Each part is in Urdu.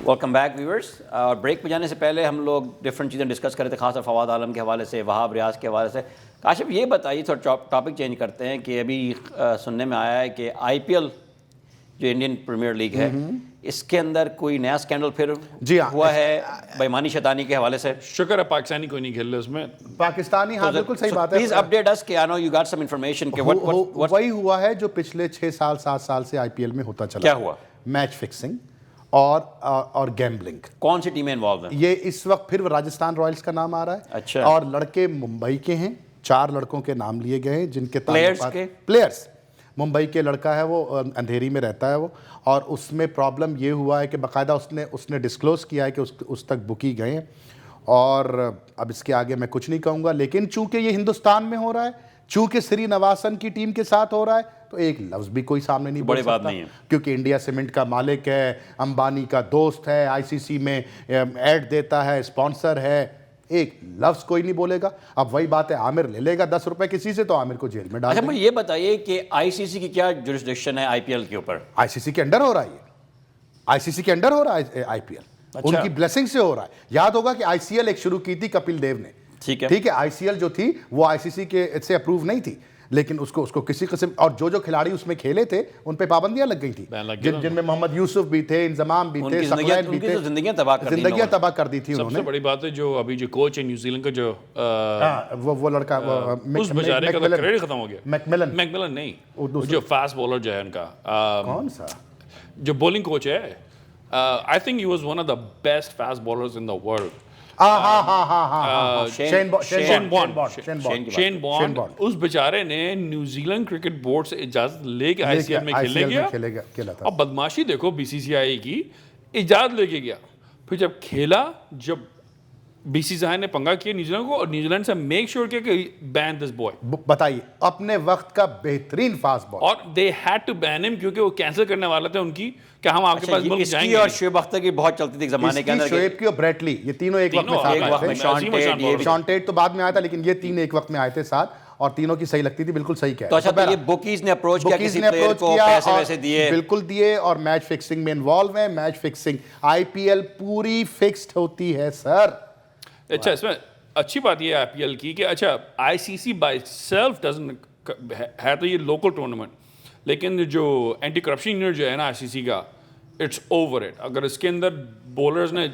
Welcome back viewers. اور بریک پہ جانے سے پہلے ہم لوگ ڈفرینٹ چیزیں ڈسکس کر رہے تھے, خاص طور فواد عالم کے حوالے سے, وہاب ریاض کے حوالے سے. کاشف یہ بتائیے, تھوڑا ٹاپک چینج کرتے ہیں, کہ ابھی سننے میں آیا ہے کہ آئی پی ایل جو انڈین پریمیئر لیگ ہے اس کے اندر کوئی نیا اسکینڈل پھر ہوا ہے بےایمانی شیطانی کے حوالے سے. شکر ہے پاکستانی کوئی نہیں کھیل رہا اس میں, پاکستانی. ہاں بالکل صحیح بات ہے. پلیز اپڈیٹ اس کہ آئی نو یو گاٹ سم انفارمیشن کہ وہی ہوا ہے جو پچھلے 6-7 سال سے آئی پی ایل میں ہوتا چلا. کیا ہوا؟ میچ فکسنگ اور گیمبلنگ. کون سی ٹیمیں انوالو ہیں؟ یہ اس وقت پھر راجستھان رائلز کا نام آ رہا ہے. اچھا. اور لڑکے ممبئی کے ہیں, 4 لڑکوں کے نام لیے گئے ہیں جن کے پلیئرز. ممبئی کے لڑکا ہے, وہ اندھیری میں رہتا ہے وہ, اور اس میں پرابلم یہ ہوا ہے کہ باقاعدہ اس نے ڈسکلوز کیا ہے کہ اس تک بکی گئے ہیں. اور اب اس کے آگے میں کچھ نہیں کہوں گا, لیکن چونکہ یہ ہندوستان میں ہو رہا ہے, چونکہ سری نواسن کی ٹیم کے ساتھ ہو رہا ہے, تو ایک لفظ بھی کوئی سامنے نہیں بول سکتا, کیونکہ انڈیا سیمنٹ کا مالک ہے, امبانی کا دوست ہے, آئی سی سی میں ایڈ دیتا ہے, اسپانسر ہے, ایک لفظ کوئی نہیں بولے گا. اب وہی بات ہے, عامر لے لے گا 10 روپے کسی سے تو عامر کو جیل میں ڈال دیں گے. اچھا, یہ بتائیے کہ آئی سی سی کی کیا جورسڈکشن ہے آئی پی ایل کے اوپر؟ آئی سی سی کے انڈر ہو رہا ہے, یہ آئی سی سی کے انڈر ہو رہا ہے آئی پی ایل, ان کی بلیسنگ سے ہو رہا ہے. یاد ہوگا کہ آئی سی ایل ایک شروع کی تھی کپل دیو نے, ٹھیک ہے, آئی سی ایل جو تھی وہ آئی سی سی کے سے اپروو نہیں تھی, لیکن اس کو کسی قسم, اور جو کھلاڑی اس میں کھیلے تھے ان پہ پابندیاں لگ گئی تھیں, جن میں محمد یوسف بھی تھے, انضمام بھی تھے, ثقلین بھی تھے, زندگیاں تباہ کر دی تھی انہوں نے. سب سے بڑی بات ہے جو ابھی جو کوچ ہے نیوزی لینڈ کا, جو وہ لڑکا اس بیچارے کا کریڈٹ ختم ہو گیا. میکملن نہیں, جو فاسٹ بولر جو ہے ان کا, کون سا جو بولنگ کوچ ہے, I think he was one of the best fast bowlers in the world. شین بانڈ. اس بیچارے نے نیوزی لینڈ کرکٹ بورڈ سے اجازت لے کے آئی سی ایل میں کھیلے گیا. اب بدماشی دیکھو, بی سی سی آئی کی اجازت لے کے گیا, پھر جب کھیلا, جب بی سی سی آئی نے پنگا کیا نیوزی لینڈ کو, اور نیوزی لینڈ سے میک شیور کیا کہ بین دس بوائے. بتائیے, اپنے وقت کا بہترین فاسٹ بال, اور دے ہیڈ ٹو بین ہم, کیونکہ وہ کینسل کرنے والا تھا ان کی کہ ہم آپ کے پاس ملک جائیں گے. اور شعیب اختر کی بہت چلتی تھی زمانے کے اندر, شعیب کی اور بریٹلی, یہ تینوں ایک وقت میں ساتھ آئے. شان ٹیٹ تو بعد میں آیا تھا, لیکن یہ 3 ایک وقت میں آئے تھے ساتھ, اور تینوں کی صحیح لگتی تھی. بالکل صحیح کہا. تو اچھا, یہ بوکیز نے اپروچ کیا, کسی پلیئر کو پیسے ویسے دیے؟ بالکل دیے, اور میچ فکسنگ میں انوالو ہیں. میچ فکسنگ, آئی پی ایل پوری فکسڈ ہوتی ہے سر. اچھا, اس میں اچھی بات یہ ہے آئی پی ایل کی کہ اچھا آئی سی سی بائی سیلف ڈزنٹ ہے, تو یہ لوکل ٹورنامنٹ, لیکن جو اینٹی کرپشن یونٹ جو ہے نا آئی سی سی کا, اٹس اوور اٹ. اگر اس کے اندر بولرز نے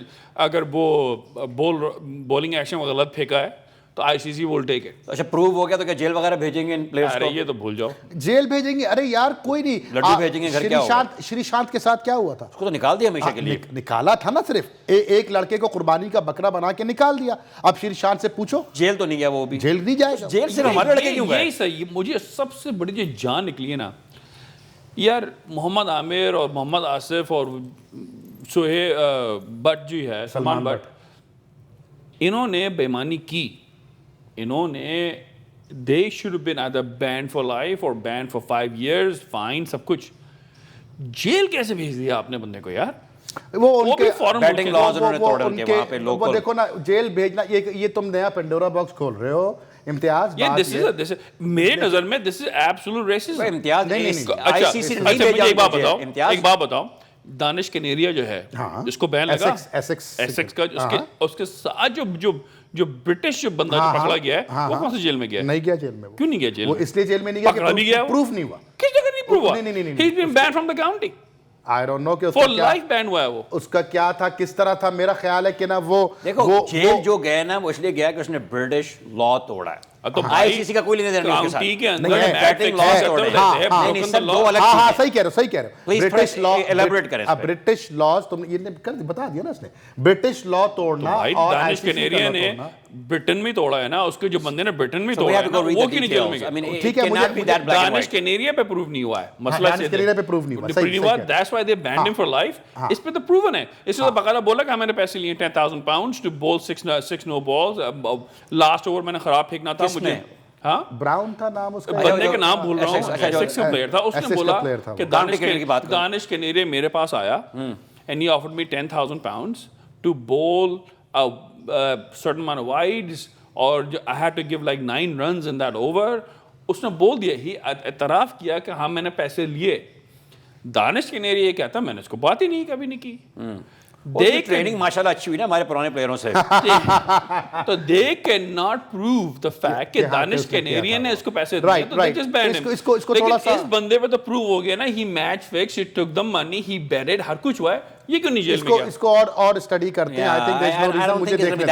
اگر وہ بولنگ ایکشن غلط پھینکا ہے تو آئی سی سی ول ٹیک اٹ. اچھا, پروو ہو گیا تو کیا جیل وغیرہ بھیجیں گے ان پلیئرز کو؟ یہ تو بھول جاؤ, جیل بھیجیں گے. ارے یار کوئی نہیں, لڈو بھیجیں گے گھر. کیا ہوگا شری شانت کے ساتھ کیا ہوا تھا؟ اس کو تو نکال دیا ہمیشہ کے لیے. نکالا تھا نا, صرف ایک لڑکے کو قربانی کا بکرا بنا کے نکال دیا. اب شری شانت سے پوچھو, جیل تو نہیں گیا وہ بھی, جیل نہیں جائے گا. جیل صرف ہمارے لڑکے کیوں گئے؟ یہی صحیح. مجھے سب سے بڑی جو جان نکلی ہے نا یار, محمد عامر اور محمد آصف اور بٹ جو ہے, سلمان بٹ, انہوں نے بےمانی کی. انہوں نے they should have been either banned for life or banned for 5 years, fine, سب کچھ. جیل کیسے بھیج دیا آپ نے بندے کو یار؟ وہ بھی بیٹنگ لاز انہوں نے توڑے ان کے وہاں پہ لوکل. وہ دیکھو نا, جیل بھیجنا, یہ تم نیا پنڈورا باکس کھول رہے ہو امتیاز. میرے نظر میں this is absolute racism. امتیاز ایک بات بتاؤ, دانش کنیریا جو ہے جس کو بین لگا ایسیکس کا, اس کے ساتھ جو برٹش جو بندہ جو پکڑا گیا ہے, وہ کون سے جیل میں گیا؟ نہیں گیا جیل میں. کیوں نہیں گیا جیل؟ وہ اس لیے جیل میں نہیں گیا پکڑا بھی گیا, پروف نہیں ہوا. کس جگہ نہیں پروف ہوا؟ he's been banned from the county. I don't know کہ for life ban ہوا ہے وہ. اس کا کیا تھا, کس طرح تھا. میرا خیال ہے کہ نا وہ دیکھو جیل جو گیا نا, وہ اس لیے گیا کہ اس نے برٹش لا توڑا ہے. تو آئی سی سی کا کوئی لینے دینا نہیں اس کے ساتھ. کے اندر بیٹنگ لا توڑے ہاں صحیح کہہ رہے ہو. برٹش لا ایلیبریٹ کریں. برٹش لاز تم یہ بتا دیا نا اس نے, برٹش لا توڑنا. اور دانش کنیریا نے برٹن میں توڑا ہے نا, اس کے جو بندے نے برٹن میں توڑا ہے وہ کیوں نہیں جیل میں گیا؟ ٹھیک ہے, دانش کنیریا پہ پروف نہیں ہوا ہے مسئلہ. دانش کنیریا پہ پروف نہیں ہوا. That's why they banned him for life. اس پہ تو پروون ہے. اس نے تو باقاعدہ بولا کہ ہمیں نے پیسے لیے 10,000 pounds to bowl 6 no balls. Last over میں نے خراب پھینکنا تھا مجھے. ہاں, براؤن تھا نام اس کا, بندے کا نام بھول رہا ہوں, ایسیکس کا پلیئر تھا. اس نے بولا کہ دانش کنیریا میرے پاس آیا and he offered me 10,000 pounds to bowl a certain amount of wides, اور I had to give like 9 runs in that over. اس نے بول دیا, ہی اعتراف کیا کہ ہاں میں نے پیسے لیے. دانش کنیریا یہ کہتا میں نے اس کو بات ہی نہیں کبھی نہیں کی. ٹریننگ ماشاءاللہ اچھی ہوئی نا ہمارے پرانے پلیئروں سے. تو they cannot prove the fact کہ دانش کینیرین نے اس کو پیسے دیے تو they just banned him. لیکن اس بندے پہ تو پروو ہو گیا نا, he match fixed, he took the money, he betted, ہر کچھ ہوا ہے, یہ کیوں نہیں جیل میں گیا؟ اس کو اور اسٹڈی کرتے ہیں. I think there is no reason مجھے دیکھنے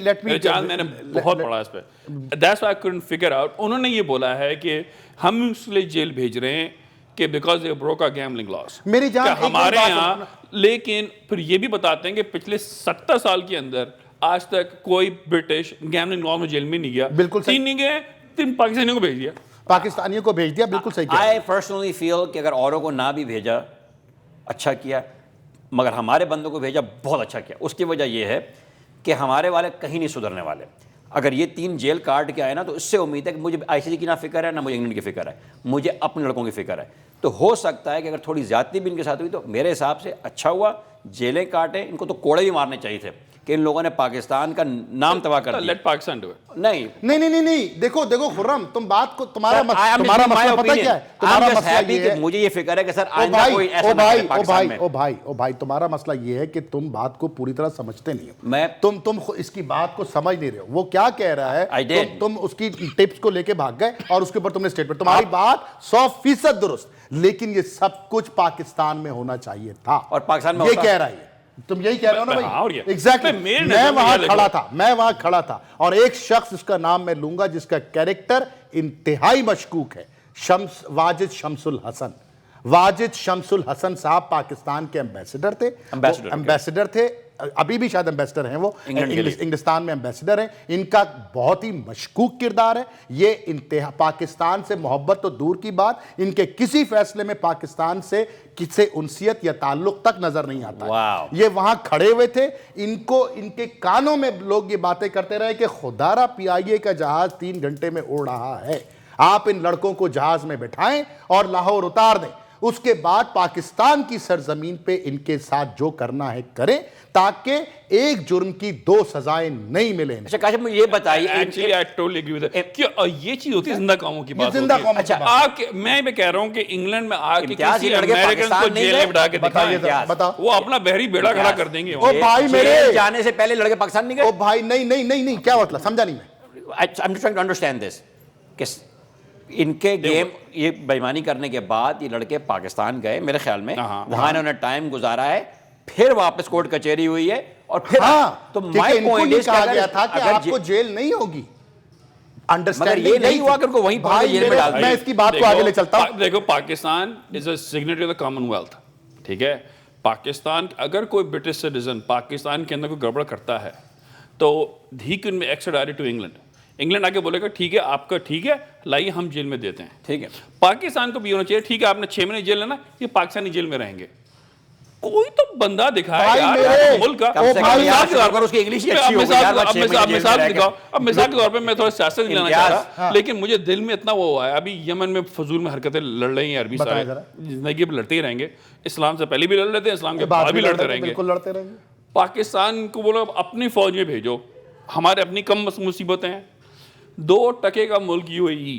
let me میں نے بہت پڑھا اس پہ. That's why I couldn't figure out. انہوں نے یہ بولا ہے کہ ہم اس لیے جیل بھیج رہے ہیں کہ because they broke our gambling laws. میری جان ہمارے یہاں, لیکن پھر یہ بھی بتاتے ہیں کہ پچھلے 70 سال کے اندر آج تک کوئی برٹش گیملنگ لا میں جیل میں نہیں گیا. بالکل صحیح. 3 نہیں گئے, 3 پاکستانیوں کو بھیج دیا. پاکستانیوں کو بھیج دیا, بالکل صحیح. I personally feel کہ اگر اوروں کو نہ بھی بھیجا اچھا کیا, مگر ہمارے بندوں کو بھیجا بہت اچھا کیا. اس کی وجہ یہ ہے کہ ہمارے والے کہیں نہیں سدھرنے والے. اگر یہ 3 جیل کاٹ کے آئے نا تو اس سے امید ہے کہ مجھے آئی سی سی کی نہ فکر ہے نہ مجھے انگلینڈ کی فکر ہے, مجھے اپنے لڑکوں کی فکر ہے. تو ہو سکتا ہے کہ اگر تھوڑی زیادتی بھی ان کے ساتھ ہوئی تو میرے حساب سے اچھا ہوا, جیلیں کاٹیں. ان کو تو کوڑے بھی مارنے چاہیے تھے کہ ان لوگوں نے پاکستان کا نام تباہ کر دیا. Let Pakistan do it. نہیں, دیکھو خرم, تم بات کو تمہارا مسئلہ پتہ کیا ہے؟ تمہارا مسئلہ یہ ہے, مجھے یہ فکر ہے کہ سر آئندہ کوئی ایسا نہ کرے پاکستان میں. او بھائی تمہارا مسئلہ یہ ہے کہ تم بات کو پوری طرح سمجھتے نہیں ہو. تم اس کی بات کو سمجھ نہیں رہے ہو. وہ کیا کہہ رہا ہے, تم اس کی ٹپس کو لے کے بھاگ گئے اور اس کے اوپر تم نے اسٹیٹمنٹ. تمہاری بات 100% درست, لیکن یہ سب کچھ پاکستان میں ہونا چاہیے تھا اور پاکستان میں یہ کہہ رہا ہے. تم یہی کہہ رہے ہو نا بھائی؟ ایگزیکٹلی. میں وہاں کھڑا تھا اور ایک شخص, اس کا نام میں لوں گا, جس کا کیریکٹر انتہائی مشکوک ہے, واجد شمس الحسن. واجد شمس الحسن صاحب پاکستان کے ایمبیسڈر تھے, ابھی بھی شاید ایمبیسڈر ہیں, وہ انگلستان میں ایمبیسڈر ہیں. ان کا بہت ہی مشکوک کردار ہے. یہ پاکستان سے محبت تو دور کی بات, ان کے کسی فیصلے میں پاکستان سے کسی انسیت یا تعلق تک نظر نہیں آتا. یہ وہاں کھڑے ہوئے تھے, ان کے کانوں میں لوگ یہ باتیں کرتے رہے کہ خدارہ PIA کا جہاز 3 گھنٹے میں اڑ رہا ہے, آپ ان لڑکوں کو جہاز میں بٹھائیں اور لاہور اتار دیں. اس کے بعد پاکستان کی سرزمین پہ ان کے ساتھ جو کرنا ہے کریں, تاکہ ایک جرم کی 2 سزائیں نہیں ملیں. اچھا کاشف مجھے یہ بتائیے, Actually, I totally agree with that. کہ یہ چیز ہوتی ہے زندہ قوموں کی بات ہوتی ہے. میں بھی کہہ رہا ہوں کہ انگلینڈ میں آ کے کسی امریکن کو جیل میں بٹھا کے دکھائیں, وہ اپنا بحری بیڑا کھڑا کر دیں گے. او بھائی میرے جانے سے پہلے لڑکے پاکستان نہیں گئے. او بھائی نہیں, کیا مطلب, سمجھا نہیں میں. I'm just trying to understand this کہ ان کے گیم یہ بےایمانی کرنے کے بعد یہ لڑکے پاکستان گئے میرے خیال میں, وہاں انہوں نے ٹائم گزارا ہے, پھر واپس کورٹ کچہری ہوئی ہے, اور پھر تو مائی پوائنٹ اس کہا گیا تھا کہ آپ کو جیل نہیں ہوگی. انڈرسٹینڈ یہ نہیں ہوا کہ ان کو وہیں پہنچے جیل میں ڈال دیا. میں اس کی بات کو آگے لے چلتا ہوں. دیکھو Pakistan is a signatory of the commonwealth ویلتھ, ٹھیک ہے. پاکستان اگر کوئی برٹش سٹیزن پاکستان کے اندر کوئی گڑبڑ کرتا ہے تو ہی can be extradited to England. England آگے بولے گا ٹھیک ہے آپ کا ٹھیک ہے, لائیے ہم جیل میں دیتے ہیں, ٹھیک ہے. پاکستان کو بھی ہونا چاہیے ٹھیک ہے آپ نے 6 مہینے جیل لینا, یہ پاکستانی جیل میں رہیں گے. کوئی تو بندہ دکھائے یار ملک کا. اب مثال کے طور پہ میں تھوڑا سیاست نہیں لینا چاہ رہا, لیکن مجھے دل میں اتنا وہ ہوا ہے, ابھی یمن میں فضول میں حرکتیں لڑ رہی ہیں عربی سارے, زندگی پہ لڑتے ہی رہیں گے. اسلام سے پہلے بھی لڑ لیتے ہیں, اسلام کے بعد بھی لڑتے رہیں گے. پاکستان کو بولو اپنی فوج میں بھیجو, ہمارے اپنی کم مصیبتیں ہیں. 2% کا ملک UAE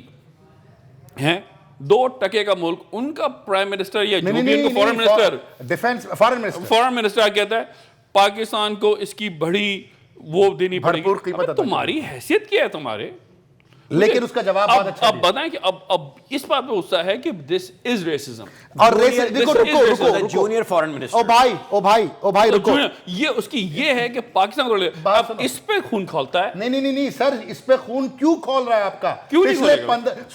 ہیں, 2% کا ملک, ان کا پرائم منسٹر یا فورن منسٹر کہتا ہے پاکستان کو اس کی بڑی وہ دینی پڑے گی. تمہاری حیثیت کیا ہے تمہارے؟ لیکن اس کا جواب بہت اچھا. اب بتائیں کہ اب اس بات پہ غصہ ہے کہ دس از ریسزم. اور رکو جونیئر فورن منسٹر, او بھائی رکو, یہ اس کی یہ ہے کہ پاکستان کو اب اس پہ خون کھولتا ہے. نہیں سر, اس پہ خون کیوں کھول رہا ہے آپ کا؟ پچھلے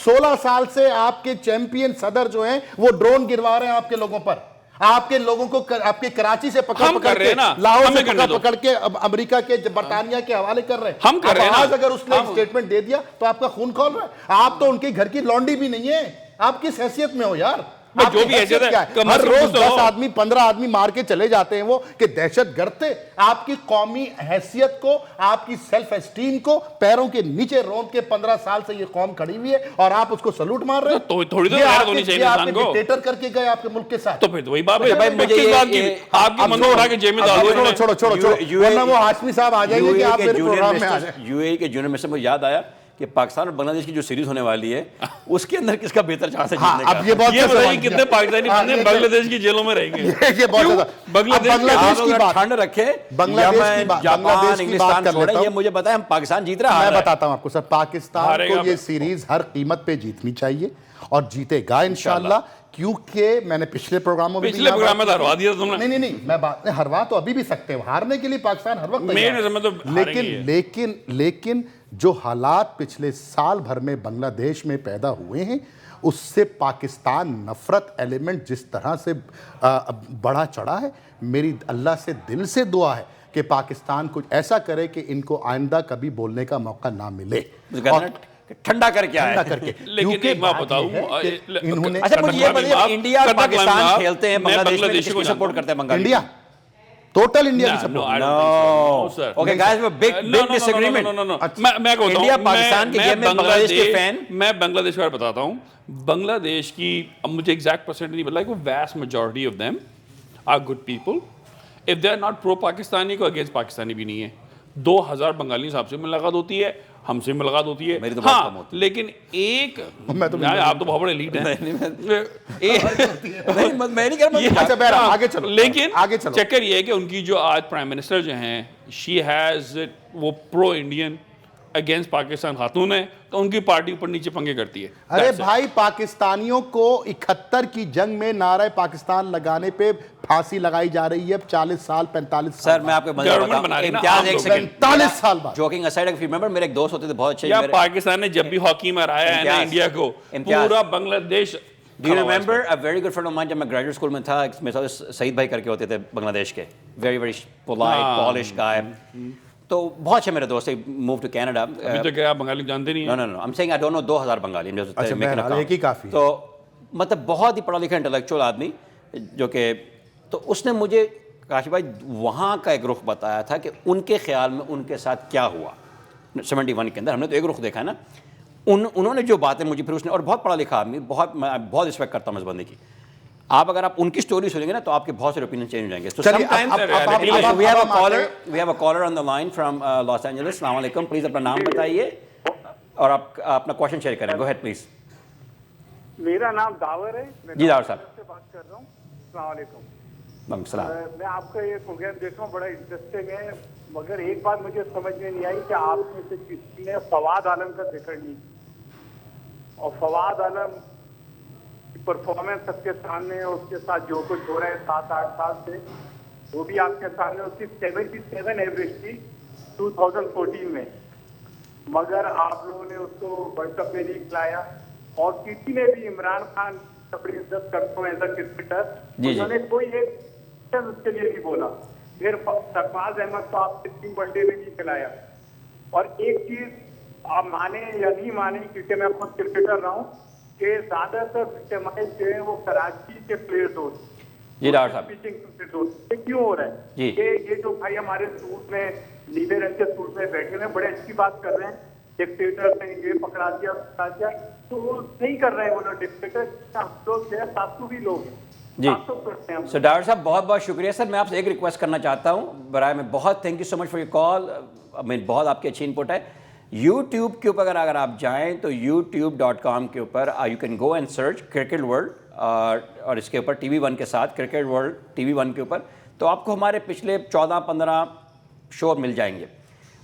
16 سال سے آپ کے چیمپئن صدر جو ہیں وہ ڈرون گروا رہے ہیں آپ کے لوگوں پر, آپ کے لوگوں کو آپ کے کراچی سے پکڑ کے لاہور سے پکڑ کے امریکہ کے برطانیہ کے حوالے کر رہے ہیں. ہم کر رہے ہیں. آج اگر اس نے اسٹیٹمنٹ دے دیا تو آپ کا خون کھول رہا ہے. آپ تو ان کے گھر کی لونڈی بھی نہیں ہے, آپ کس حیثیت میں ہو یار؟ جو بھی حیثیت ہے, ہر روز 10 آدمی 15 آدمی مار کے چلے جاتے ہیں وہ کہ دہشت گرد تھے. آپ کی قومی حیثیت کو, آپ کی سیلف اسٹیم کو پیروں کے نیچے روند کے 15 سال سے یہ قوم کھڑی ہوئی ہے اور آپ اس کو سلوٹ مار رہے ہیں. تھوڑی دیر غیرت ہونی چاہیے انسان کو. ڈکٹیٹر کر کے گئے آپ کے ملک کے ساتھ. تو پھر وہی بات ہے, آپ کی منو اٹھا کے جیب میں ڈال دو. چھوڑو ورنہ وہ ہاشمی صاحب آ جائیں گے کہ آپ میرے پروگرام میں آ جائیں. UAE کے جنرل منسٹر مجھے یاد آیا کہ پاکستان اور بنگلہ دیش کی جو سیریز ہونے والی ہے اس کے اندر کس کا بہتر چانس ہے جیتنے کا. اب یہ بہت یہ بتائیے کتنے پاکستانی بندے بنگلہ دیش کی جیلوں میں رہیں گے؟ یہ بہت زیادہ بنگلہ دیش کی بات ٹھنڈ رکھے, بنگلہ دیش کی بات انگلستان کر چھوڑے, لیتا یہ ہوں. مجھے بتائیں ہم پاکستان جیت رہا ہے. میں بتاتا ہوں آپ کو سر, پاکستان کو یہ سیریز ہر قیمت پہ جیتنی چاہیے اور جیتے گا انشاءاللہ, کیونکہ میں نے پچھلے پروگراموں میں پچھلے پروگرام میں ہروا دیا تم نے. نہیں میں بات ہروا تو ابھی بھی سکتے ہیں, ہارنے کے لیے پاکستان ہر وقت لیکن جو حالات پچھلے سال بھر میں بنگلہ دیش میں پیدا ہوئے ہیں اس سے پاکستان نفرت ایلیمنٹ جس طرح سے بڑھا چڑھا ہے, میری اللہ سے دل سے دعا ہے کہ پاکستان کچھ ایسا کرے کہ ان کو آئندہ کبھی بولنے کا موقع نہ ملے. ٹھنڈا کر کے آئے. لیکن ایک بات بتاؤں, اچھا مجھے یہ بتائیے انڈیا اور پاکستان کھیلتے ہیں بنگلہ دیش میں, کس کو سپورٹ کرتے ہیں؟ انڈیا, ٹوٹل انڈیا کی سپورٹ. اوکے گائز, بگ ڈس ایگریمنٹ. انڈیا پاکستان کے گیم میں بنگلہ دیش کے فین. میں بنگلہ دیش کا بتاتا ہوں. بنگلہ دیش کی, اب مجھے ایگزیکٹ پرسنٹ نہیں پتا, vast majority of them are good people. If they are not pro Pakistani کو اگینسٹ پاکستانی بھی نہیں ہے. 2000 بنگالی صاحب سے ملاقات ہوتی ہے, ہم سے ملاقات ہوتی ہے, ہاں, لیکن ایک آپ تو بہت بڑے لیڈ ہیں, لیکن چکر یہ ہے کہ ان کی جو آج پرائم منسٹر جو ہیں, شی ہیز, وہ پرو انڈین اگینسٹ پاکستان خاتون ہے, تو ان کی پارٹی اوپر نیچے پنگے کرتی ہے. ارے بھائی, پاکستانیوں کو 71 کی جنگ میں نعرہ پاکستان لگانے پہ پھانسی لگائی جا رہی ہے 40 سال 45 سال. سر میں آپ کو امتیاز ایک سیکنڈ, 45 سال بعد. Joking aside, if you remember میرے ایک دوست ہوتے تھے بہت اچھے, یا پاکستان نے جب بھی ہاکی میں ہرایا ہے نا انڈیا کو, پورا بنگلہ دیش. Do you remember a very good friend of mine جب میں گریجویٹ اسکول میں تھا, میرے ساتھ سعید بھائی کر کے ہوتے تھے بنگلہ دیش کے, very very polite, polished guy, تو بہت اچھے میرے دوست, موو ٹو کینیڈا. ابھی تو کیا آپ بنگالی جانتے نہیں ہیں؟ No, I'm saying I don't know 2000 Bengali. ایک ہی کافی. تو مطلب بہت ہی پڑھا لکھا انٹلیکچوئل آدمی, جو کہ, تو اس نے مجھے کاشف بھائی وہاں کا ایک رخ بتایا تھا کہ ان کے خیال میں ان کے ساتھ کیا ہوا 71 کے اندر. ہم نے تو ایک رخ دیکھا ہے نا, انہوں نے جو باتیں مجھے پھر اس نے, اور بہت پڑھا لکھا آدمی, بہت میں بہت رسپیکٹ کرتا ہوں اس بندے کی. آپ اگر آپ ان کی سٹوری سنیں گے نا تو آپ کے بہت سے اوپینین چینج ہو جائیں گے. So sometimes we have a caller on the line from Los Angeles. السلام علیکم, پلیز اپنا نام بتائیے اور آپ اپنا کوشچن شیئر کریں. گو ہیڈ پلیز. میرا نام داور ہے. جی داور صاحب سے بات کر رہا ہوں. السلام علیکم. وعلیکم السلام. میں آپ کا یہ پروگرام دیکھ رہا ہوں, بڑا انٹرسٹنگ ہے, مگر ایک بات مجھے سمجھ میں نہیں آئی کہ آپ میں سے کسی نے فواد عالم کا ذکر نہیں, اور فواد عالم کی پرفارمنس سب کے سامنے, اس کے ساتھ جو کچھ ہو رہا ہے 7-8 سال سے وہ بھی آپ کے سامنے. اس کی 77 ایوریج تھی 2014 میں, مگر آپ لوگوں نے اس کو ورلڈ کپ میں نہیں کھلایا. اور کسی نے بھی عمران خان بڑی عزت کرتا ہوں ایز اے کرکٹر, انہوں نے کوئی ایک اس کے لیے نہیں بولا. پھر سرفراز احمد کو آپ نے 3 ون ڈے میں نہیں کھلایا. اور ایک چیز آپ مانیں یا نہیں مانیں, کیونکہ میں خود کرکٹر رہا ہوں, کہ زیادہ تر وکٹمائز جو ہیں وہ کراچی کے پلیئرز ہوتے ہیں. جی ڈاکٹر صاحب, یہ کیوں ہو رہا ہے؟ کہ یہ جو بھائی ہمارے سوٹ میں, نیلے رنگ کے سوٹ میں بیٹھے ہوئے بڑے اچھی بات کر رہے ہیں, ڈکٹیٹر نے یہ پکڑا دیا, تو وہ نہیں کر رہے ہیں وہ لوگ. ڈکٹیٹر ہم لوگ جو ہے 700 بھی لوگ ہیں. جی سو ڈاکٹر صاحب بہت بہت شکریہ. سر میں آپ سے ایک ریکویسٹ کرنا چاہتا ہوں برائے میں, بہت thank you so much for your call. بہت آپ کی اچھی انپٹ ہے. یوٹیوب کے اوپر اگر آپ جائیں تو youtube.com کے اوپر you can go and search cricket world, اور اس کے اوپر TV1 کے ساتھ کرکٹ ورلڈ TV1 کے اوپر, تو آپ کو ہمارے پچھلے 14-15 شو مل جائیں گے.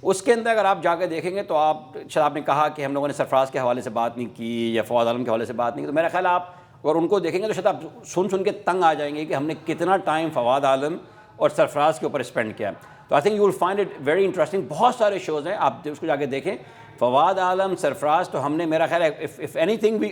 اس کے اندر اگر آپ جا کے دیکھیں گے تو شاید آپ نے کہا کہ ہم لوگوں نے سرفراز کے حوالے سے بات نہیں کی یا فواد عالم کے حوالے سے بات نہیں کی, تو میرا خیال آپ اگر ان کو دیکھیں گے تو شاید آپ سن کے تنگ آ جائیں گے کہ ہم نے کتنا ٹائم فواد عالم اور سرفراز کے اوپر اسپینڈ کیا. تو I think you will find it very interesting. بہت سارے شوز ہیں, آپ اس کو جا کے دیکھیں. فواد عالم, سرفراز, تو ہم نے, میرا خیال ہے if anything we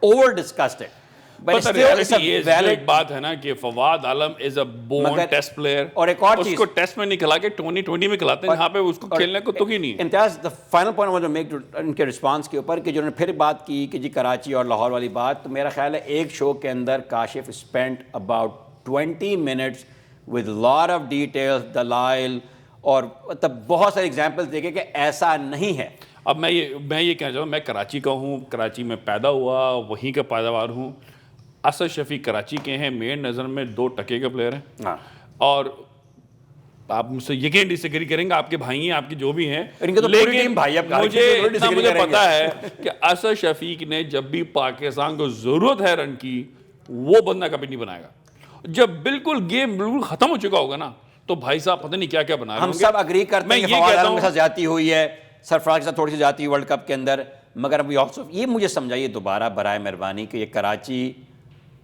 over discussed it. ایک بات ہے نا کہ فواد عالم از اے بورن ٹیسٹ پلیئر, اور ایک اور چیز, اس کو ٹیسٹ میں نہیں کھلا کے 2020 میں کھلاتے ہیں, یہاں پہ اس کو کھیلنے کو تو ہی نہیں. امتیاز, the final point I want to make ان کے رسپانس کے اوپر کہ جنہوں نے پھر بات کی کہ جی کراچی اور لاہور والی بات, تو میرا خیال ہے ایک شو کے اندر Kashif spend about 20 minutes with lot of details, دلائل, اور بہت سارے ایگزامپلس دیکھے کہ ایسا نہیں ہے. اب میں یہ کہنا چاہتا ہوں, میں کراچی کا ہوں, کراچی میں پیدا ہوا, وہیں کا پیداوار ہوں. اسد شفیق کراچی کے ہیں, میرے نظر میں 2 ٹکے کے پلیئر ہیں, اور آپ مجھ سے یقین ڈس ایگری کریں گے, آپ کے بھائی ہیں, آپ کے جو بھی ہیں, ان کے تو پوری ٹیم بھائی اب مجھے پتا ہے کہ اسد شفیق نے جب بھی پاکستان کو ضرورت ہے رن کی, وہ بندہ کبھی نہیں بنائے گا. جب بالکل گیم بالکل ختم ہو چکا ہوگا نا, تو بھائی صاحب پتہ نہیں کیا کیا بنا رہے ہوں گے. ہم سب اگری کرتے ہیں کہ فواد عالم کے ساتھ زیادتی ہوئی ہے, سرفراز کے ساتھ تھوڑی سی زیادتی ورلڈ کپ کے اندر, مگر اب یہ مجھے سمجھائیے دوبارہ برائے مہربانی کہ یہ کراچی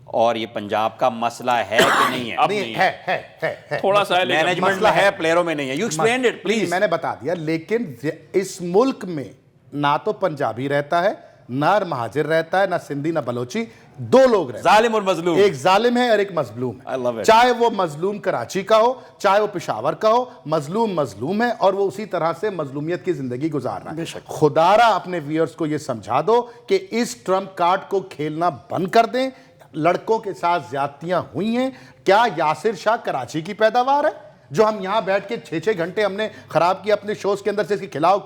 اور یہ پنجاب کا مسئلہ ہے کہ نہیں ہے؟ اب نہیں ہے, تھوڑا سا مینجمنٹ میں ہے, پلیئروں میں نہیں ہے. You explained it please. میں نے بتا دیا, لیکن اس ملک میں نہ تو پنجابی رہتا ہے, نہ مہاجر رہتا ہے, نہ سندھی, نہ بلوچی, دو لوگ رہتے ہیں, ظالم اور مظلوم. ایک ظالم ہے اور ایک مظلوم ہے. چاہے وہ مظلوم کراچی کا ہو, چاہے وہ پشاور کا ہو, مظلوم ہے اور وہ اسی طرح سے مظلومیت کی زندگی گزار رہا ہے. خدارا اپنے ویئرز کو یہ سمجھا دو کہ اس ٹرمپ کارڈ کو کھیلنا بند کر دیں. لڑکوں کے ساتھ زیادتیاں ہوئی ہیں. کیا یاسر شاہ کراچی کی پیداوار ہے جو ہم یہاں بیٹھ کے 6 گھنٹے ہم نے خراب کیا اپنے شوز کے اندر سے, اس کی کھلاؤ,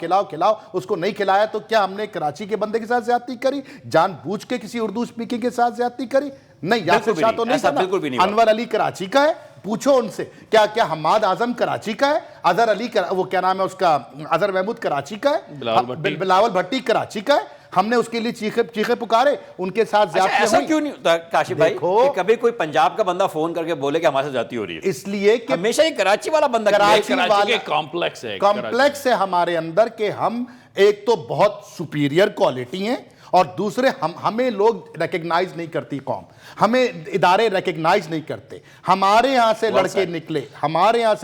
اس کو نہیں کھلایا تو کیا ہم نے کراچی کے بندے کے ساتھ زیادتی کری, جان بوجھ کے کسی اردو اسپیکنگ کے ساتھ زیادتی کری؟ نہیں, یاسر شاہ تو نہیں کرنا. انور علی کراچی کا ہے, پوچھو ان سے. کیا حماد اعظم کراچی کا ہے؟ اظہر علی وہ کیا نام ہے اس کا, اظہر محمود کراچی کا ہے, بلاول بھٹی کراچی کا ہے. ہم نے اس کے لیے چیخے پکارے, ان کے ساتھ زیادتی ہوئی. ایسا کیوں نہیں ہوتا کاشف بھائی کہ کبھی کوئی پنجاب کا بندہ فون کر کے بولے کہ ہمارے ساتھ زیادتی ہو رہی ہے؟ اس لیے کہ ہمیشہ یہ کراچی والا بندہ, کراچی کے کمپلیکس ہے ہمارے اندر کہ ہم ایک تو بہت سپیریئر کوالٹی ہیں, اور دوسرے ہمیں لوگ ریکگنائز نہیں کرتی قوم, ہمیں ادارے ریکگنائز نہیں کرتے. ہمارے یہاں سے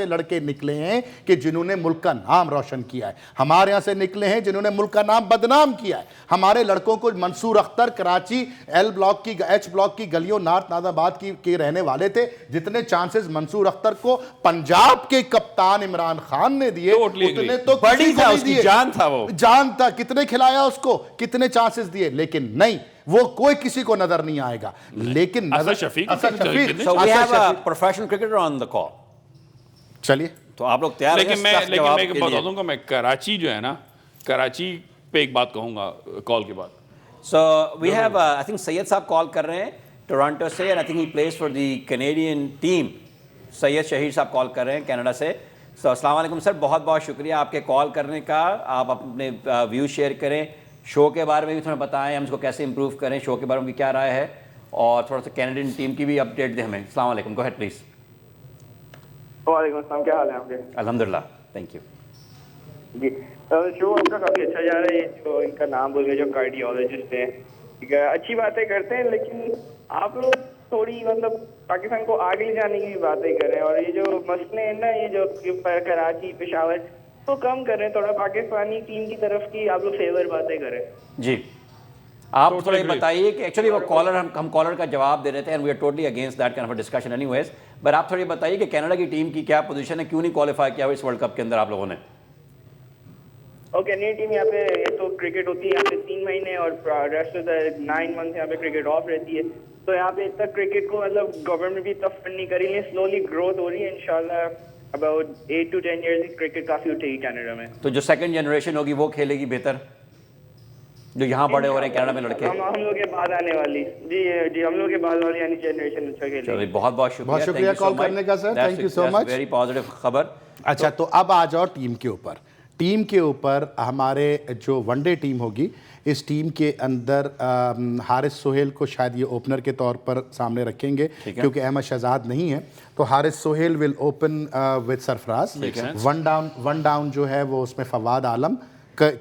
لڑکے نکلے ہیں کہ جنہوں نے ملک کا نام روشن کیا ہے. ہمارے یہاں سے نکلے ہیں جنہوں نے ملک کا نام بدنام کیا ہے. ہمارے لڑکوں کو منصور اختر کراچی ایچ بلاک کی گلیوں نارتھ ناظم آباد کے رہنے والے تھے. جتنے چانسز منصور اختر کو پنجاب کے کپتان عمران خان نے دیے اتنے تو بڑی تھا, اس کی جان تھا, وہ جان تھا. کتنے کھلایا اس کو, کتنے چانسز دیے, لیکن نہیں, وہ کوئی کسی کو نظر نہیں آئے گا. لیکن اسد شفیق So we have a professional cricketer on the call. چلیے تو آپ لوگ تیار ہیں. لیکن میں بتا دوں گا, میں کراچی جو ہے نا, کراچی پہ ایک بات کہوں گا کال کے بعد. So we have I think سید صاحب کال کر رہے ہیں ٹورانٹو سے, and I think he plays for the Canadian team. سید شہیر صاحب کال کر رہے ہیں کینیڈا سے. So السلام علیکم سر, بہت بہت شکریہ آپ کے کال کرنے کا. آپ اپنے ویو شیئر کریں, شو کے بارے میں بھی تھوڑا بتائیں, ہم اس کو کیسے امپروو کریں, شو کے بارے میں کیا رائے ہے, اور تھوڑا سا کینیڈین ٹیم کی بھی اپڈیٹ دیں ہمیں. السلام علیکم, گو ہیڈ پلیز. وعلیکم السلام, کیا حال ہے آپ کے؟ الحمدللہ, تھینک یو. جی, شو آپ کا کافی اچھا جا رہا ہے. جو ان کا نام بول گئے, جو کارڈیولوجسٹ ہیں, ٹھیک ہے, اچھی باتیں کرتے ہیں, لیکن آپ لوگ تھوڑی مطلب پاکستان کو آگے لے جانے کی باتیں کر رہے ہیں, اور یہ جو مسئلے ہیں نا, یہ جو کراچی پشاور تو کم کر رہے ہیں, تھوڑا پاکستانی ٹیم کی طرف کی آپ لوگ فیور باتیں کریں. جی, آپ تھوڑا یہ بتائیے کہ ایکچولی وہ کالر ہم کالر کا جواب دے رہے تھے, and we are totally against that kind of discussion anyways, but آپ تھوڑا یہ بتائیے کہ کینیڈا کی ٹیم کی کیا پوزیشن ہے, کیوں نہیں کوالیفائی کیا ہوا اس ورلڈ کپ کے اندر آپ لوگوں نے؟ اوکے, نئی ٹیم یہاں پہ تو کرکٹ ہوتی ہے یہاں پہ 3 مہینے, اور ریسٹ آف دا 9 منتھ یہاں پہ کرکٹ آف رہتی ہے. تو یہاں پہ اتنا کرکٹ کو مطلب گورنمنٹ بھی اتنا فنڈ نہیں کری ہے, سلولی گروتھ ہو رہی ہے. انشاءاللہ اباؤٹ 8 to 10 ایئرز کرکٹ کافی اٹھے گی کینیڈا میں. تو جو سیکنڈ جنریشن ہوگی وہ کھیلے گی بہتر, جو یہاں بڑے ہو رہے ہیں کینیڈا میں لڑکے, ہم لوگ کے بعد آنے والی. جی ہم لوگ کے بعد والی یعنی جنریشن اچھا کھیلے. چلیے, بہت بہت شکریہ کال کرنے کا sir, thank you so much, very positive خبر. اچھا, تو اب آ جاؤ ٹیم کے اوپر. ہمارے جو ون ڈے ٹیم ہوگی, اس ٹیم کے اندر حارث سہیل کو شاید یہ اوپنر کے طور پر سامنے رکھیں گے, کیونکہ احمد شہزاد نہیں ہے. تو Haris Sohail will open with Sarfaraz. One down جو ہے وہ اس میں فواد عالم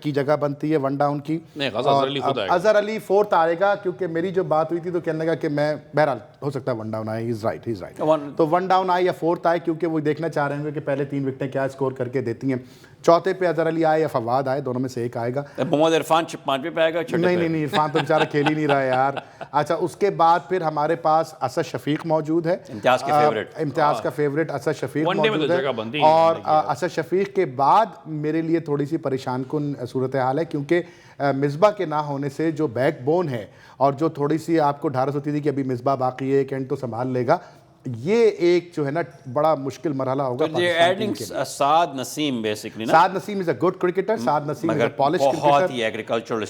کی جگہ بنتی ہے ون ڈاؤن کی. اظہر علی 4th آئے گا, کیونکہ میری جو بات ہوئی تھی تو کہنے لگا کہ میں, بہرحال ہو سکتا ہے ون ڈاؤن آئے, ہیز رائٹ. تو ون ڈاؤن آئے یا 4th آئے, کیونکہ وہ دیکھنا چاہ رہے ہیں کہ پہلے 3 وکٹیں کیا اسکور کر کے دیتی ہیں. چوتھے پہ اظہر علی آئے یا فواد آئے, دونوں میں سے ایک آئے گا. محمد عرفان 5ویں پہ آئے گا. نہیں, عرفان تو بیچارہ کھیل ہی نہیں رہا ہے یار. اچھا, اس کے بعد پھر ہمارے پاس اسد شفیق موجود ہے, امتیاز کا فیوریٹ اسد شفیق موجود ہے. اور اسد شفیق کے بعد میرے لیے تھوڑی سی پریشان کن صورتحال ہے, کیونکہ مصباح کے نہ ہونے سے جو بیک بون ہے, اور جو تھوڑی سی آپ کو ڈھارس ہوتی تھی کہ ابھی مصباح باقی ہے, ایک اینڈ تو سنبھال لے گا, یہ ایک جو ہے نا بڑا مشکل مرحلہ ہوگا. Saad Naseem basically, Saad Naseem is a good cricketer, Saad Naseem is a polish cricketer, بہت ہی ایگریکلچر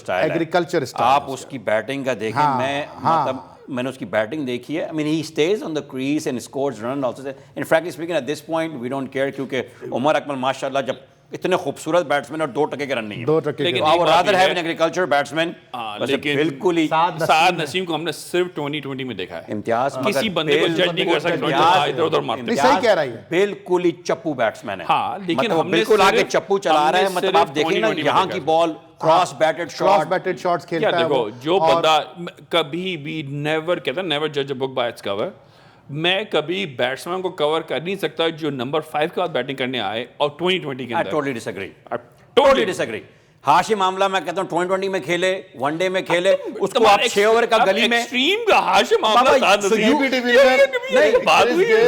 اسٹائل. آپ اس کی بیٹنگ کا دیکھیں, میں مطلب میں نے اس کی بیٹنگ دیکھی ہے. I mean he stays on the crease and scores run also. And frankly speaking at this point we don't care کیونکہ عمر اکمل ماشاء اللہ جب اتنے خوبصورت بیٹسمین اور 2 ٹکے کے رن نہیں ہے. 2 ٹکے لیکن I would rather have an agriculture batsman. لیکن بالکل ہی سعد نسیم کو ہم نے صرف 2020 میں دیکھا ہے. امتیاز کسی بندے کو جج نہیں کر سکتا ادھر ادھر مارتے. نہیں صحیح کہہ رہی ہے. بالکل ہی چپو بیٹسمین ہے. ہاں لیکن ہم نے بالکل آگے چپو چلا رہا ہے. مطلب آپ دیکھیں نا یہاں کی بال کراس بیٹڈ شاٹس کھیلتا ہے. دیکھو جو بندہ کبھی بھی نیور کہتا ہے نیور جج اے بک بائی اٹس کور. میں کبھی بیٹسمین کو کور کر نہیں سکتا جو نمبر 5 کے بعد بیٹنگ کرنے آئے اور 2020 کے I totally disagree. ہاشم معاملہ میں کہتا ہوں 2020 میں کھیلے, ون ڈے میں کھیلے, اس کو آپ 6 اوور کا گلی میں ایکسٹریم ہاشم معاملہ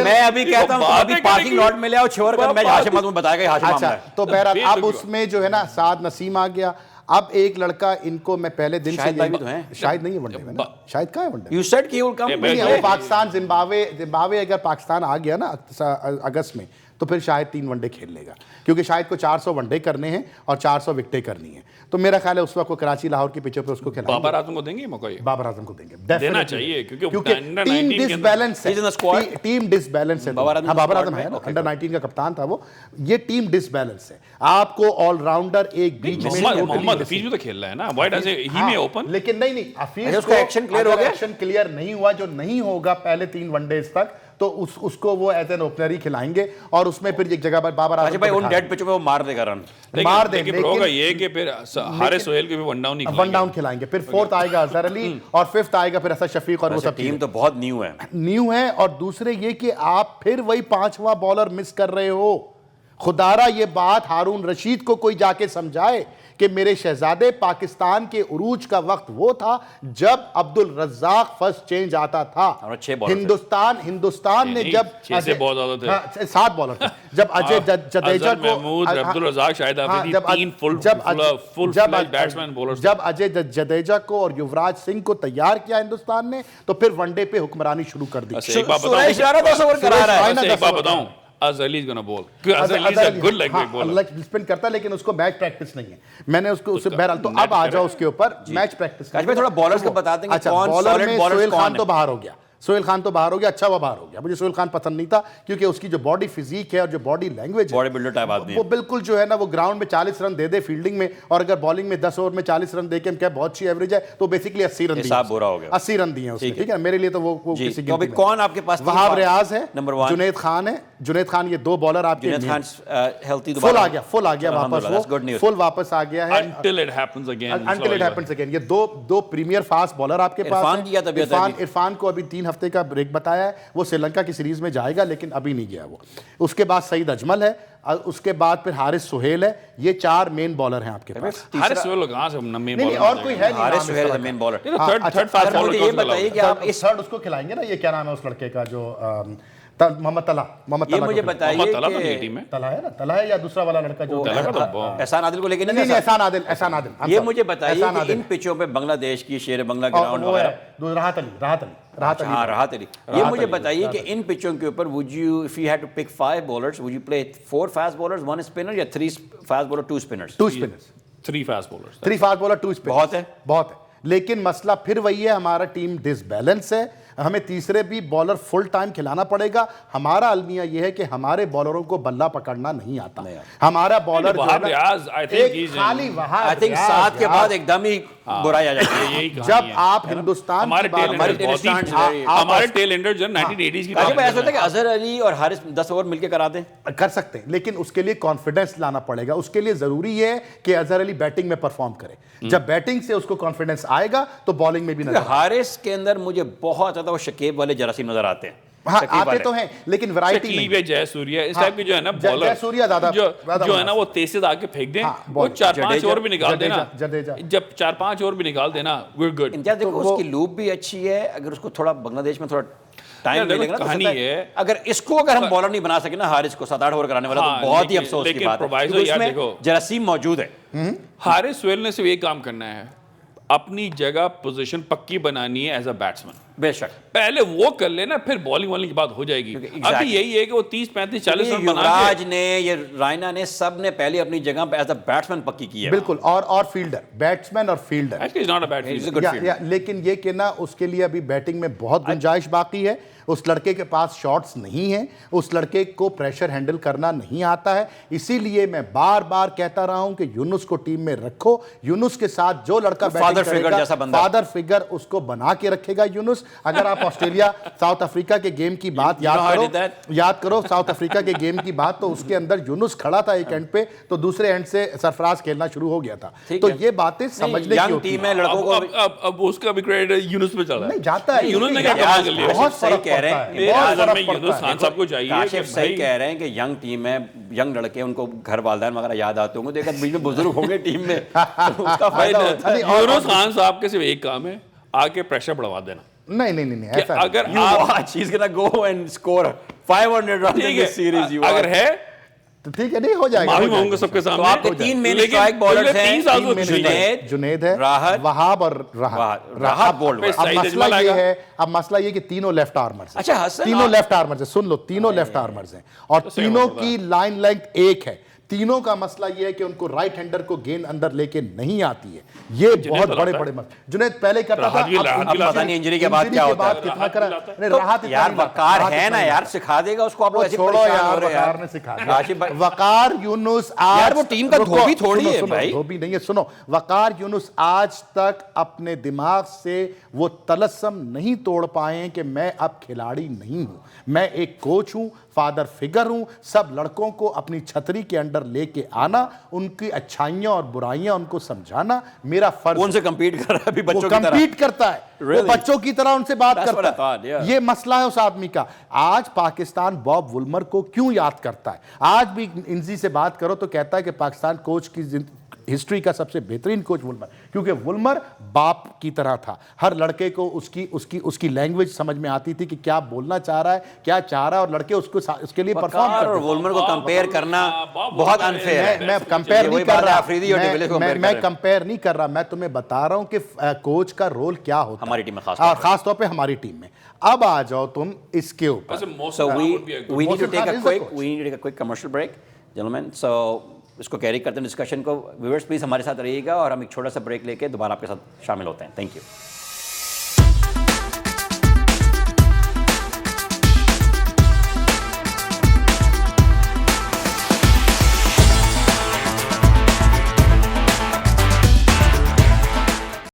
میں ابھی کہتا ہوں ابھی پارکنگ لاٹ میں لے آؤ 6 اوور کا میچ ہاشم معاملہ بتائے گا. ہاشم معاملہ اچھا تو بہرحال اب اس میں جو ہے نا سعد نسیم آ گیا. اب ایک لڑکا ان کو میں پہلے دن سے شاید نہیں ہے ون ڈے میں, شاید کہاں ہے one day. You said he would come. وہ پاکستان زمبابوے اگر پاکستان آ گیا نا اگست میں تو پھر شاید 3 ون ڈے کھیل لے گا کیونکہ شاید کو 400 ون ڈے کرنے ہیں اور 400 وکٹیں کرنی ہیں. تو میرا خیال ہے اس وقت کو کراچی لاہور کی پچوں پہ اس کو کھیلائیں گے. بابر اعظم کو دیں گے موقع. بابر اعظم کو دیں گے دینا چاہیے کیونکہ ٹیم ڈس بیلنس ہے. ٹیم ڈس بیلنس ہے. بابر اعظم ہے نا انڈر 19 کا کپتان تھا وہ. یہ ٹیم ڈس بیلنس ہے. آپ کو آل راؤنڈر ایک بیچ میں محمد حفیظ بھی تو کھیل رہا ہے نا. وائی ڈز ہی میں اوپن. لیکن نہیں حفیظ کا ایکشن کلیئر نہیں ہوا جو نہیں ہوگا پہلے 3 ون ڈیز تک تو اس کو وہ ایز این اوپنر ہی کھلائیں گے اور اس میں پھر ایک جگہ پر بابر اعظم بھائی ان ڈیڈ پچوں پہ وہ مار دے گا رن مار دے گا. لیکن ہوگا یہ کہ پھر حارث سہیل کو بھی ون ڈاؤن کھلائیں گے. پھر 4th آئے گا اظہر علی اور 5th آئے گا پھر اسد شفیق اور وہ سب. ٹیم تو بہت نیو ہے. اور دوسرے یہ کہ آپ پھر وہی 5واں بالر مس کر رہے ہو. خدارا یہ بات ہارون رشید کو کوئی جا کے سمجھائے کہ میرے شہزادے پاکستان کے عروج کا وقت وہ تھا جب عبد الرزاق فرسٹ چینج آتا تھا. ہندوستان نے جب 7 بالر تھے جب اجے جڈیجا کو جب اجے جڈیجا کو اور یوراج سنگھ کو تیار کیا ہندوستان نے تو پھر ون ڈے پہ حکمرانی شروع کر دی. ایک بات بتاؤں Azhar Ali is gonna ball. Azhar Ali is a good leg break bowler. Allah spin کرتا ہے لیکن اس کو میچ پریکٹس نہیں ہے. میں نے اس کو بہرحال تو اب آ جاؤ اس کے اوپر میچ پریکٹس. تھوڑا بالرز کو بتا دیں گے کون بالر میں سہیل خان تو باہر ہو گیا. سہیل خان تو باہر ہو گیا. اچھا وہ باہر ہو گیا. مجھے سہیل خان پسند نہیں تھا کیونکہ اس کی جو باڈی فزیک ہے اور جو باڈی لینگویج ہے وہ بالکل جو ہے نا وہ گراؤنڈ میں 40 رن دے فیلڈنگ میں اور اگر بالنگ میں 10 اوور میں 40 رن دے کے ہم کیا بہت اچھی ایوریج ہے تو بیسیکلی 80 رن دیے. 80 رن دیے اس نے. ٹھیک ہے میرے لیے تو وہ کسی کی کون آپ کے پاس. وہاب ریاض ہے نمبر 1. جنید خان ہے. جنید خان یہ 2 بالر آپ کے فل آ گیا واپس. فل واپس آ گیا ہے until it happens again. یہ 2 پریمیئر فاسٹ بالر آپ کے پاس. عرفان کو ابھی 3 ہفتے کا بریک بتایا ہے. وہ سری لنکا کی سیریز میں جائے گا لیکن ابھی نہیں گیا وہ. اس کے بعد سعید اجمل ہے. اس کے بعد پھر حارث سہیل ہے. یہ 4 مین بالر ہیں آپ کے پاس. حارث سہیل کہاں سے مین بالر اور کوئی ہے نہیں. حارث سہیل ہے مین بالر. تھرڈ فاسٹ بالر یہ بتائیے کہ آپ اس تھرڈ اس کو کھلائیں گے نا. یہ کیا نام ہے اس لڑکے کا جو محمد طلح. یہ مجھے بتائیے کہ طلح ہے نا. طلح ہے یا دوسرا والا لڑکا جو احسان عادل کو لے کے نہیں احسان عادل. یہ مجھے بتائیے کہ ان پچوں پہ بنگلہ دیش کی شیر بنگلہ گراؤنڈ وغیرہ راحت علی یہ مجھے بتائیے کہ ان پچوں کے اوپر would you if you had to pick 5 bowlers would you play 4 fast bowlers 1 spinner یا 3 fast bowler 2 spinners 3 fast bowlers 3 fast bowler 2 spinners بہت ہے. لیکن مسئلہ پھر وہی ہے ہمارا ٹیم ڈس بیلنس ہے. ہمیں تیسرے بھی بالر فل ٹائم کھلانا پڑے گا. ہمارا المیہ یہ ہے کہ ہمارے بالروں کو بلہ پکڑنا نہیں آتا. ہمارا بالر خالی وہاں 7 کے بعد ایک دم ہی برائی آ جاتی ہے. جب آپ ہندوستان ہمارے ٹیل اینڈر جو 1980s کی ایسا ہوتا ہے کہ اظہر علی اور حارث 10 اوور مل کے کرا دیں. کر سکتے ہیں لیکن اس کے لیے کانفیڈنس لانا پڑے گا. اس کے لیے ضروری ہے کہ اظہر علی بیٹنگ میں پرفارم کرے. جب بیٹنگ سے اس کو کانفیڈنس آئے گا تو بالنگ میں بھی نظر. حارث کے اندر مجھے بہت زیادہ وہ شکیب والے جراثیم نظر آتے ہیں. ہاں آتے تو ہیں لیکن ورائٹی شکیب ہے جے سوریا اس ٹائپ کے جو ہے نا بالر جو ہے نا وہ تیز سے آ کے پھینک دیں وہ 4-5 اوور بھی نکال دینا. جب 4-5 اوور بھی نکال دینا we're good. امتیاز دیکھو اس کی لوپ بھی اچھی ہے. اگر اس کو تھوڑا بنگلہ دیش میں تھوڑا ٹائم ملے گا کہانی ہے اگر اس کو اگر ہم بالر نہیں بنا سکے نا حارث کو 7-8 اوور کرانے والا تو بہت ہی افسوس کی بات ہے. اس میں جراثیم موجود ہے. حارث سہیل نے صرف ایک کام کرنا ہے اپنی جگہ پوزیشن پکی بنانی ہے ایز اے بیٹسمین. بے شک پہلے وہ کر لینا پھر بالنگ والنگ کی بات ہو جائے گی. ابھی یہی ہے کہ وہ 30-35-40 رن بنا یوراج نے یہ رائنا نے سب نے پہلے اپنی جگہ پہ ایز اے بیٹسمین پکی کی ہے. بالکل, اور فیلڈر, بیٹسمین اور fielder, Actually he's not a bad fielder. لیکن یہ کہ نا اس کے لیے ابھی بیٹنگ میں بہت گنجائش باقی ہے. اس لڑکے کے پاس شاٹس نہیں ہیں, اس لڑکے کو پریشر ہینڈل کرنا نہیں آتا ہے. اسی لیے میں بار بار کہتا رہا ہوں کہ یونس کو ٹیم میں رکھو. یونس کے ساتھ جو لڑکا بیٹنگ کرے گا فادر فگر اس کو بنا کے رکھے گا یونس. اگر آپ آسٹریلیا ساؤتھ افریقہ کے گیم کی بات یاد کرو ساؤتھ افریقہ کے گیم کی بات, تو اس کے اندر یونس کھڑا تھا ایک اینڈ پہ, تو دوسرے اینڈ سے سرفراز کھیلنا شروع ہو گیا تھا. تو یہ باتیں سمجھنے کی ہوتی ہیں. لڑکوں کو اب اس کا بھی کریڈٹ یونس پہ چل رہا ہے. نہیں جاتا ہے, یونس نے کیا کمال کر لیا. بہت فرق پڑتا ہے. یونس خان صاحب کو چاہیے. کاشف صحیح کہہ رہے ہیں کہ ینگ ٹیم ہے, ینگ لڑکے, ان کو گھر والدین وغیرہ یاد آتے ہوں گے, تو ایک بیچ میں بزرگ ہوں گے ٹیم میں, اس کا فائدہ ہوتا ہے. یونس خان صاحب کے صرف ایک کام ہے, آ کے پریشر بڑھوا دینا. نہیں ایسا اگر he's gonna go and score 500 runs in this series. اگر ہے تو ٹھیک ہے, نہیں ہو جائے گا. معافی مانگوں گا سب کے سامنے. آپ کے 3 مین اسٹرائک بالرز ہیں, جنید ہے, راحت, وہاب اور راحت بولڈ. اب مسئلہ یہ کہ تینوں لیفٹ آرمرز ہیں. اچھا حسن, تینوں لیفٹ آرمرز ہیں, سن لو, تینوں لیفٹ آرمرز ہیں, اور تینوں کی لائن لینتھ ایک ہے. تینوں کا مسئلہ یہ ہے کہ ان کو رائٹ ہینڈر کو گیند اندر لے کے نہیں آتی ہے. یہ بہت بڑے مسئلے. جنید پہلے کرتا تھا, اب پتہ نہیں انجری کے بعد کیا ہوتا ہے. کتنا کرا راحت یار, وقار ہے نا یار, سکھا دے گا اس کو. آپ لوگ ایسے چھوڑو یار, وقار نے سکھا دیا. وقار یونس یار وہ ٹیم کا دھوبی تھوڑی ہے بھائی. دھوبی نہیں ہے. سنو, وقار یونس آج تک اپنے دماغ سے وہ طلسم نہیں توڑ پائے ہیں کہ میں اب کھلاڑی نہیں ہوں, میں ایک کوچ ہوں, فادر فگر ہوں. سب لڑکوں کو اپنی چھتری کے اندر لے کے آنا, ان کی اچھائیاں اور برائیاں ان کو سمجھانا میرا فرض. ان سے کمپیٹ کر رہا ہے ابھی بچوں کی طرح. کمپیٹ کرتا ہے, وہ بچوں کی طرح ان سے بات کرتا ہے. یہ مسئلہ ہے اس آدمی کا. آج پاکستان باب وولمر کو کیوں یاد کرتا ہے؟ آج بھی انزی سے بات کرو تو کہتا ہے کہ پاکستان کوچ کی ہسٹری کا سب سے بہترین کوچ وولمر, کیونکہ وولمر باپ کی طرح تھا. ہر لڑکے کو اس کی لینگویج سمجھ میں آتی تھی کہ کیا بولنا چاہ رہا ہے, کیا چاہ رہا ہے, اور لڑکے اس کے لیے پرفارم کرتے ہیں. وولمر کو کمپیئر کرنا بہت انفیئر ہے. میں کمپیئر نہیں کر رہا, میں کمپیئر نہیں کر رہا, میں تمہیں بتا رہا ہوں کہ کوچ کا رول کیا ہوتا ہے ہماری ٹیم میں, خاص طور پہ ہماری ٹیم میں. اب آ جاؤ تم اس کے اوپر. So we need to take a quick commercial break, gentlemen. So اس کو کیری کرتے ہیں ڈسکشن کو. ویورز پلیز ہمارے ساتھ رہیے گا, اور ہم ایک چھوٹا سا بریک لے کے دوبارہ آپ کے ساتھ شامل ہوتے ہیں. Thank you.